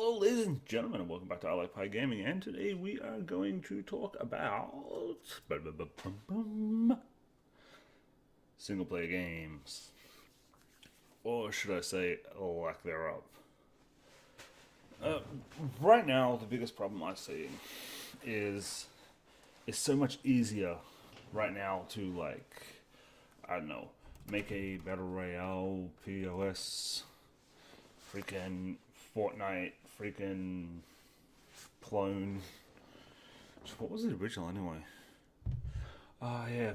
Hello, ladies and gentlemen, and welcome back to I Like Pie Gaming. And today we are going to talk about single player games, or should I say, lack thereof. Uh, right now, the biggest problem I see is it's so much easier right now to I don't know, make a battle royale, POS, freaking Fortnite, freaking clone. What was the original anyway? Oh yeah,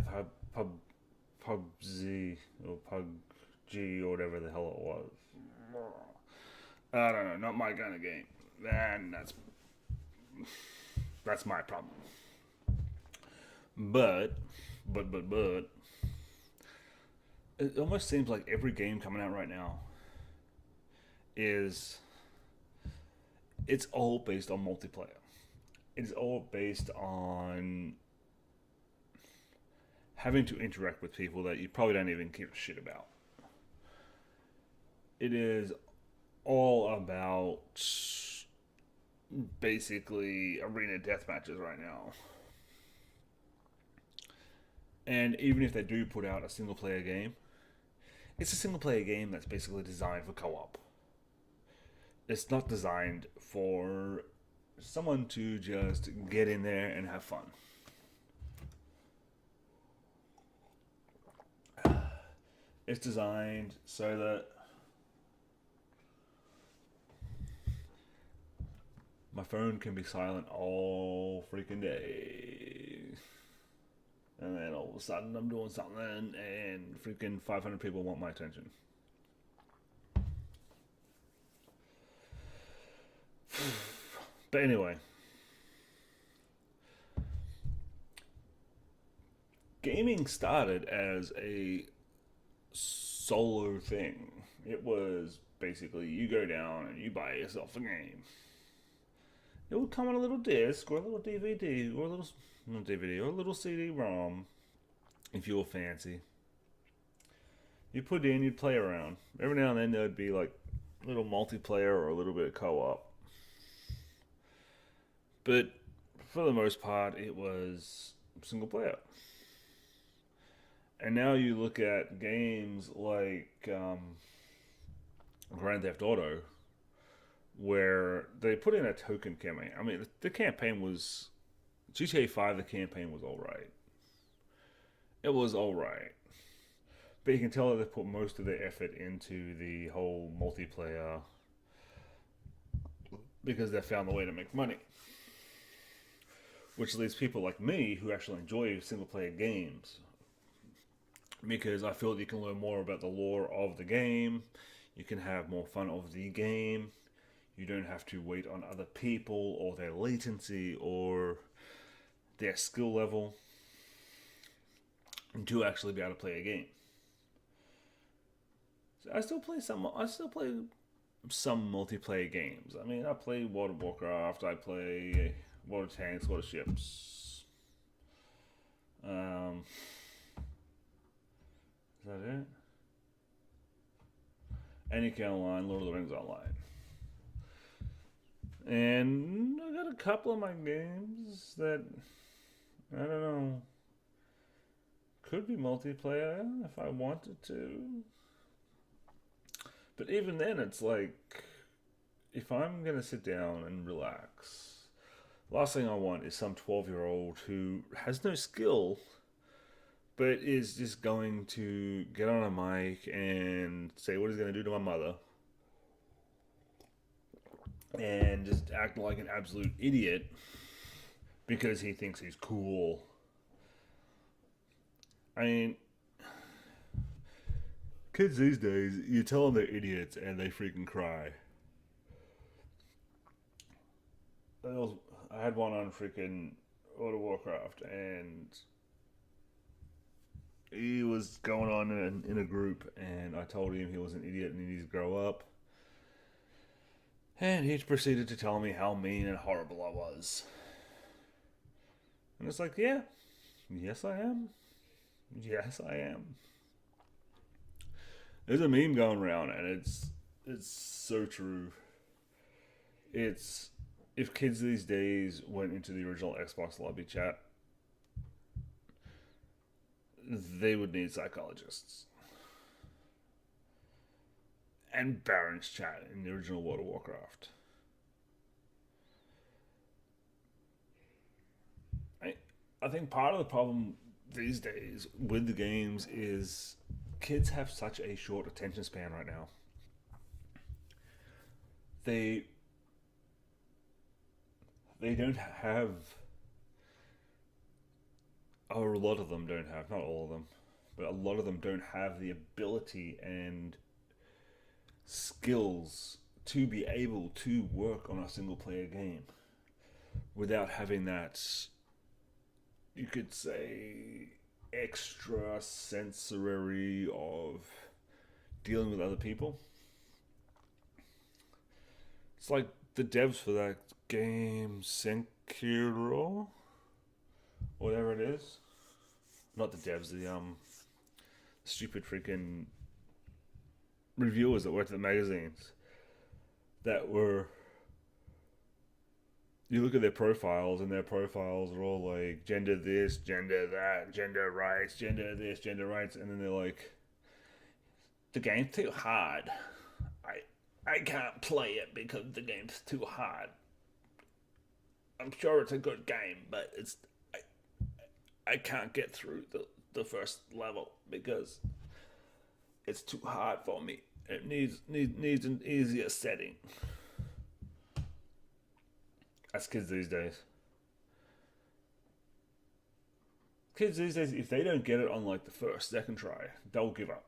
PUBG or PUBG or whatever the hell it was. I don't know, not my kind of game. And that's my problem. But but it almost seems like every game coming out right now is it's all based on multiplayer. It's all based on having to interact with people that you probably don't even give a shit about. It is all about basically arena death matches right now. And even if they do put out a single player game, it's a single player game that's basically designed for co op. It's not designed for someone to just get in there and have fun. It's designed so that my phone can be silent all freaking day. And then all of a sudden I'm doing something and freaking 500 people want my attention. But anyway, gaming started as a solo thing. It was basically you go down and you buy yourself a game. It would come on a little disc or a little DVD or a little not DVD or a little CD-ROM if you were fancy. You put it in, you'd play around. Every now and then there'd be like a little multiplayer or a little bit of co-op. But for the most part, it was single player. And now you look at games like Grand Theft Auto, where they put in a token campaign. I mean, the campaign was GTA 5. The campaign was all right. It was all right, but you can tell that they put most of their effort into the whole multiplayer because they found a way to make money. Which leaves people like me who actually enjoy single player games because I feel that you can learn more about the lore of the game, you can have more fun of the game, you don't have to wait on other people or their latency or their skill level to actually be able to play a game. So I still play some multiplayer games. I mean, I play World of Warcraft, I play World of Tanks, World of Ships. Is that it? NEK Online, Lord of the Rings Online. And I got a couple of my games that, I don't know, could be multiplayer if I wanted to. But even then, it's like, if I'm going to sit down and relax, last thing I want is some 12-year-old who has no skill but is just going to get on a mic and say what he's going to do to my mother and just act like an absolute idiot because he thinks he's cool. I mean, kids these days, you tell them they're idiots and they freaking cry. I had one on freaking World of Warcraft, and he was going on in a group, and I told him he was an idiot and he needs to grow up. And he proceeded to tell me how mean and horrible I was. And it's like, yeah, yes I am. Yes I am. There's a meme going around, and it's so true. It's if kids these days went into the original Xbox lobby chat, they would need psychologists. And Baron's chat in the original World of Warcraft. I, I think part of the problem these days with the games is kids have such a short attention span right now. They they don't have, or a lot of them don't have, not all of them, but a lot of them don't have the ability and skills to be able to work on a single player game without having that, you could say, extra sensory of dealing with other people. It's like the devs for that game, Senkiro, whatever it is. Not the devs, the stupid freaking reviewers that worked at the magazines that were. You look at their profiles, and their profiles are all like gender this, gender that, gender rights, gender this, gender rights, and then they're like, the game's too hard. I can't play it because the game's too hard. I'm sure it's a good game, but I can't get through the first level because it's too hard for me. It needs an easier setting. That's kids these days. Kids these days, if they don't get it on like the first, second try, they'll give up.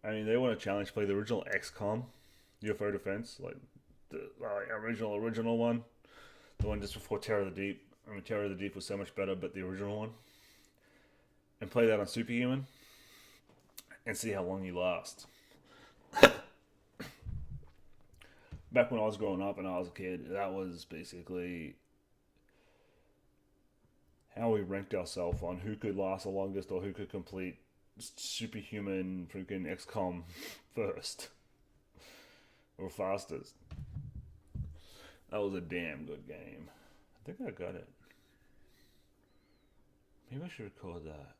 I mean, they want to challenge play the original XCOM, UFO Defense, like the original one, the one just before Terror of the Deep. I mean, Terror of the Deep was so much better, but the original one, and play that on Superhuman, and see how long you last. Back when I was growing up and I was a kid, that was basically how we ranked ourselves on who could last the longest or who could complete Superhuman freaking XCOM first or fastest. That was a damn good game. I think I got it. Maybe I should record that.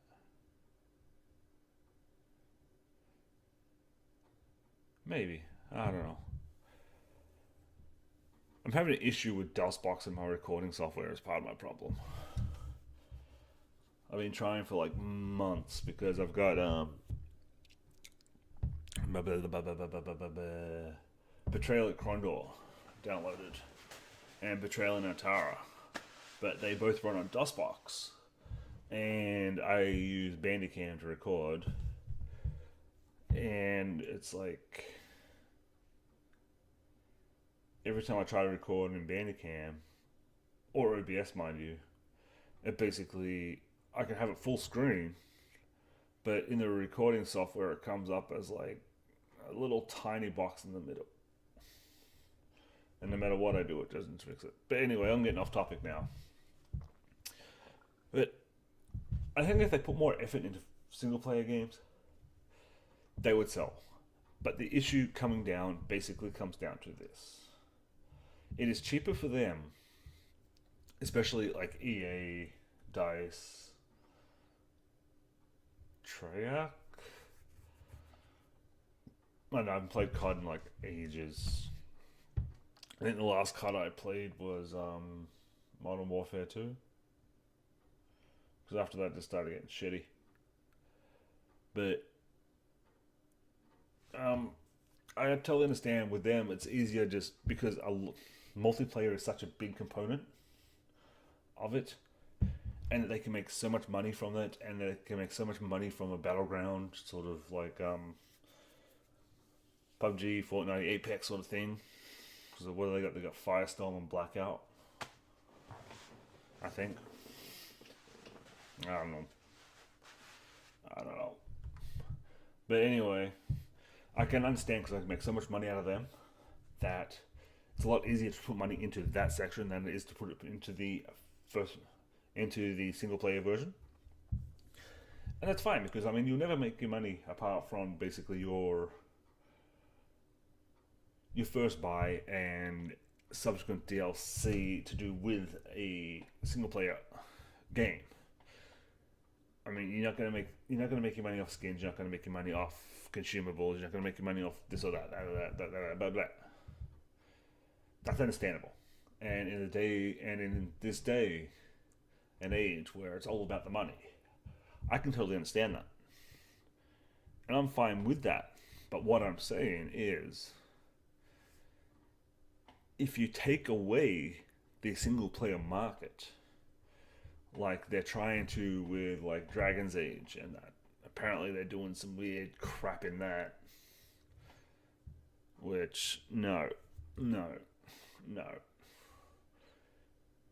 Maybe. I don't know. I'm having an issue with DOSBox in my recording software as part of my problem. I've been trying for like months because I've got Betrayal at Krondor downloaded and Betrayal in Antara, but they both run on DOSBox, and I use Bandicam to record, and it's like every time I try to record in Bandicam or OBS, mind you, it basically I can have it full screen, but in the recording software it comes up as like a little tiny box in the middle. And no matter what I do, it doesn't fix it. But anyway, I'm getting off topic now. But I think if they put more effort into single player games, they would sell. But the issue basically comes down to this. It is cheaper for them, especially like EA, DICE, Treyarch. I haven't played COD in like ages. I think the last COD I played was Modern Warfare 2. Because after that, it just started getting shitty. But I totally understand with them, it's easier just because multiplayer is such a big component of it. And that they can make so much money from it, and they can make so much money from a battleground, sort of like PUBG, Fortnite, Apex sort of thing. Because what do they got? They got Firestorm and Blackout, I think. I don't know. But anyway, I can understand because I can make so much money out of them that it's a lot easier to put money into that section than it is to put it into the single player version. And that's fine because I mean you'll never make your money apart from basically your your first buy and subsequent DLC to do with a single player game. I mean, you're not gonna make your money off skins. You're not gonna make your money off consumables. You're not gonna make your money off this or that, blah blah. That's understandable. And in this day and age where it's all about the money, I can totally understand that, and I'm fine with that. But what I'm saying is, if you take away the single player market, like they're trying to with like Dragon's Age, and that apparently they're doing some weird crap in that, which no, no, no,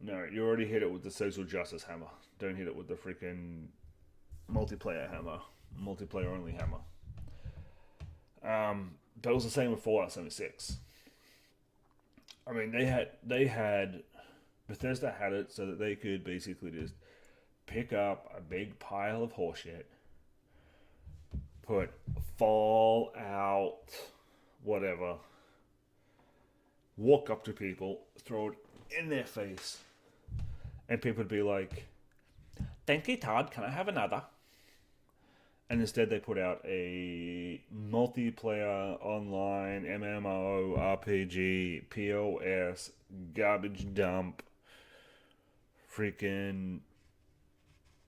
no. You already hit it with the social justice hammer. Don't hit it with the freaking multiplayer hammer, multiplayer only hammer. But it was the same with Fallout 76. I mean, they had Bethesda had it so that they could basically just pick up a big pile of horseshit, put Fallout, whatever, walk up to people, throw it in their face, and people would be like, "Thank you, Todd. Can I have another?" And instead, they put out a multiplayer online MMO RPG POS garbage dump. Freaking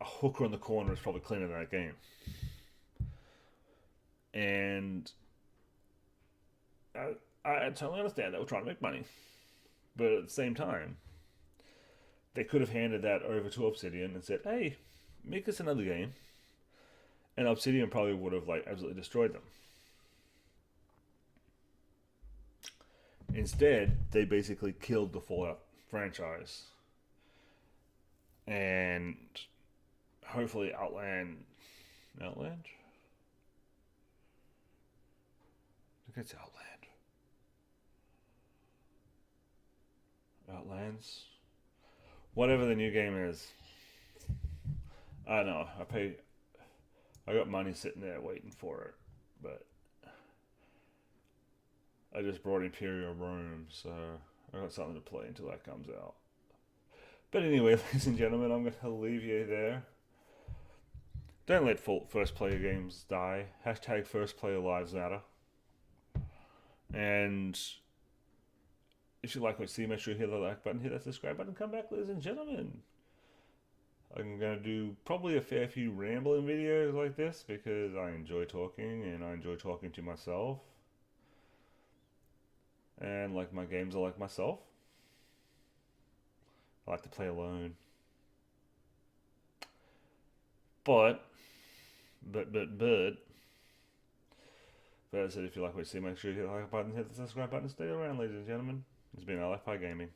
a hooker in the corner is probably cleaner than that game. And I totally understand they were trying to make money, but at the same time, they could have handed that over to Obsidian and said, "Hey, make us another game," and Obsidian probably would have like absolutely destroyed them. Instead, they basically killed the Fallout franchise, and hopefully Outland. I think it's Outlands, whatever the new game is. I don't know. I got money sitting there waiting for it, but I just brought Imperial Rome, so I got something to play until that comes out. But anyway, ladies and gentlemen, I'm going to leave you there. Don't let first player games die. Hashtag first player lives matter. And if you like what you see, make sure you hit the like button, hit that subscribe button, come back, ladies and gentlemen. I'm going to do probably a fair few rambling videos like this because I enjoy talking and I enjoy talking to myself. And like my games are like myself. I like to play alone. But as I said, if you like what you see, make sure you hit the like button, hit the subscribe button, stay around, ladies and gentlemen. It's been Life Pie Gaming.